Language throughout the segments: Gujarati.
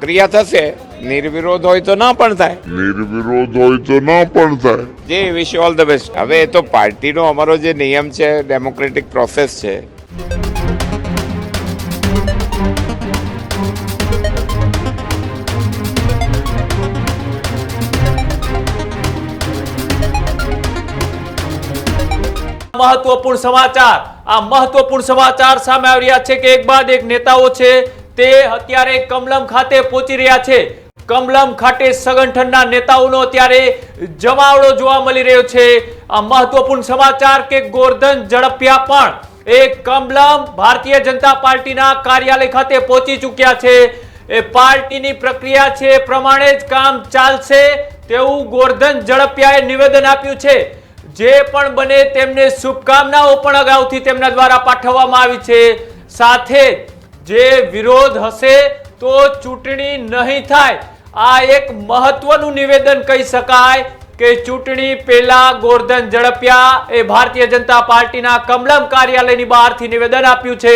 ક્રિયા થશે નિર્વિરોધ હોય તો ના પણ થાય જે વિશ ઓલ ધ બેસ્ટ. હવે એ તો પાર્ટીનો અમારો જે નિયમ છે, ડેમોક્રેટિક પ્રોસેસ છે. મહત્વપૂર્ણ સમાચાર સામે આવી રહ્યા છે કે એક બાદ એક નેતાઓ છે તે અત્યારે કમલમ ખાતે પહોંચી રહ્યા છે. કમલમ ખાતે સંગઠનના નેતાઓનો અત્યારે જમાવડો જોવા મળી રહ્યો છે. આ મહત્વપૂર્ણ સમાચાર કે ગોરધન ઝડપિયા પણ એક કમલમ ભારતીય જનતા પાર્ટીના કાર્યાલય ખાતે પહોંચી ચૂક્યા છે. એ પાર્ટીની પ્રક્રિયા છે એ પ્રમાણે જ કામ ચાલશે તેવું ગોરધન ઝડપિયાએ નિવેદન આપ્યું છે. જે પણ બને તેમને શુભકામનાઓ પણ અગાઉથી તેમના દ્વારા પાઠવવામાં આવી છે. સાથે જે વિરોધ હશે તો ચૂંટણી નહીં થાય. આ એક મહત્વનું નિવેદન કહી શકાય કે ચૂંટણી પહેલા ગોરધન ઝડપિયા એ ભારતીય જનતા પાર્ટીના કમલમ કાર્યાલયની બહારથી નિવેદન આપ્યું છે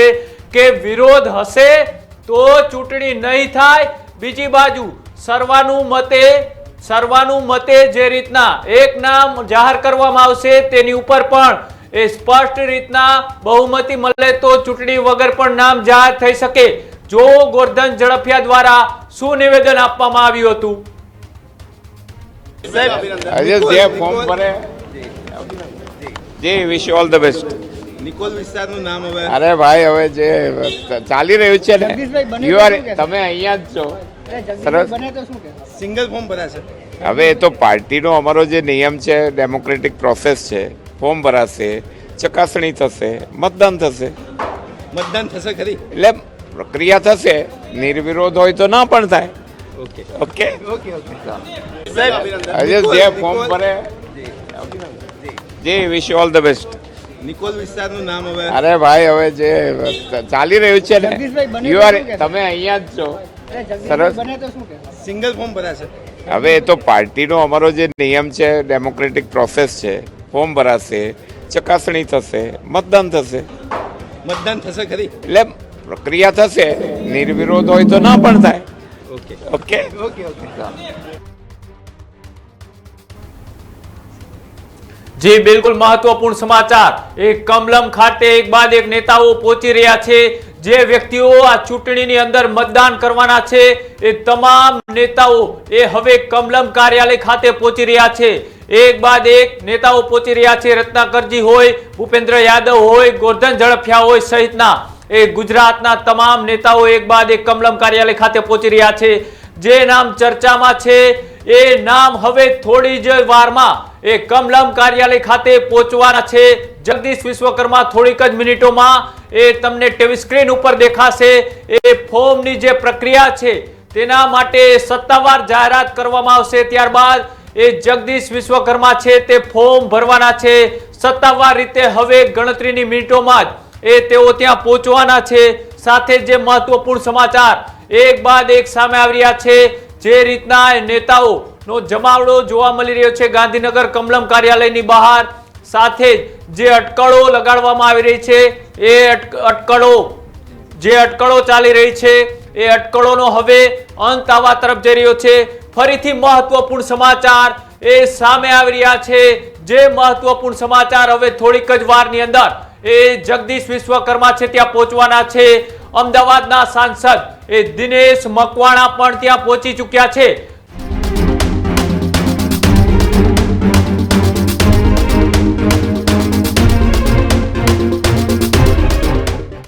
કે વિરોધ હશે તો ચૂંટણી નહીં થાય. બીજી બાજુ સર્વાનુમતે જે રીતના એક નામ જાહેર કરવામાં આવશે તેની ઉપર પણ એ સ્પષ્ટ રીતના બહુમતી મળે તો ચૂંટણી વગર પણ નામ જાહેર થઈ શકે. જો ગોરધન ઝડપિયા દ્વારા શું નિવેદન આપવામાં આવ્યું હતું? આજે જે ફોર્મ ભરે જે વિશ ઓલ ધ બેસ્ટ. નિકોલ વિસ્તારનું નામ હવે અરે ભાઈ, હવે જે ચાલી રહ્યું છે ને, તમે અહીંયા જ છો. સરસ. સિંગલ ફોર્મ ભરાશે. હવે એ તો પાર્ટીનો અમારો જે નિયમ છે, ડેમોક્રેટિક પ્રોસેસ છે. ફોર્મ ભરાશે, ચકાસણી થશે, મતદાન થશે. મતદાન થશે ખરી? એટલે પ્રક્રિયા થશે. નિર્વિરોધ હોય તો ના પણ થાય. Okay okay. ઓકે ઓકે આજે જે ફોર્મ ભરે જે વિશ ઓલ ધ બેસ્ટ. નિકોલ વિસ્તારનું નામ હવે અરે ભાઈ, હવે જે ચાલી રહ્યું છે ને, તમે અહીંયા જ છો. સરસ. સિંગલ ફોર્મ ભરાશે. હવે એ તો પાર્ટીનો અમારો જે નિયમ છે, ડેમોક્રેટિક પ્રોસેસ છે. ફોર્મ ભરાશે, ચકાસણી થશે, મતદાન થશે. મતદાન થશે ખરી? એટલે પ્રક્રિયા થશે. નિર્વિરોધ હોય તો ના પણ થાય. Okay okay. ઓકે ઓકે જી બિલકુલ મહત્વપૂર્ણ સમાચાર. એક કમલમ ખાતે એક બાદ એક નેતાઓ પહોંચી રહ્યા છે. જે વ્યક્તિઓ આ ચૂંટણીની અંદર મતદાન કરવાના છે એ તમામ નેતાઓ એ હવે કમલમ કાર્યાલય ખાતે પહોંચી રહ્યા છે. એક બાદ એક નેતાઓ પહોંચી રહ્યા છે. રત્નાકરજી હોય, ભૂપેન્દ્ર યાદવ હોય, ગોરધન ઝડપિયા હોય સહિતના એ ગુજરાતના તમામ નેતાઓ એક બાદ એક કમલમ કાર્યાલય ખાતે પહોંચી રહ્યા છે. જે નામ ચર્ચામાં છે એ નામ હવે થોડી જ વારમાં એ કમલમ કાર્યાલય ખાતે પહોંચવાના છે. જગદીશ વિશ્વકર્મા થોડીક જ મિનિટોમાં એ તમને ટીવી સ્ક્રીન ઉપર દેખાશે. એ ફોર્મની જે પ્રક્રિયા છે તેના માટે સત્તાવાર જાહેરાત કરવામાં આવશે. ત્યારબાદ એ જગદીશ વિશ્વકર્મા છે તે ફોર્મ ભરવાના છે. સત્તાવાર રીતે હવે ગણતરીની મિનિટોમાં જ એ તેઓ ત્યાં પહોંચવાના છે. સાથે જે મહત્વપૂર્ણ સમાચાર એક બાદ એક સામે આવી રહ્યા છે. જે રીતના નેતાઓનો જમાવડો જોવા મળી રહ્યો છે ગાંધીનગર કમલમ કાર્યાલયની બહાર. સાથે જે અટકળો લગાડવામાં આવી રહી છે એ અટકળો ચાલી રહી છે એ અટકળોનો હવે અંત આવવા તરફ જઈ રહ્યો છે. ફરીથી મહત્વપૂર્ણ સમાચાર એ સામે આવી રહ્યા છે. જે મહત્વપૂર્ણ સમાચાર હવે થોડીક જ વારની અંદર એ જગદીશ વિશ્વકર્મા છે ત્યાં પહોંચવાના છે. અમદાવાદના સાંસદ એ દિનેશ મકવાણા પણ ત્યાં પહોંચી ચૂક્યા છે.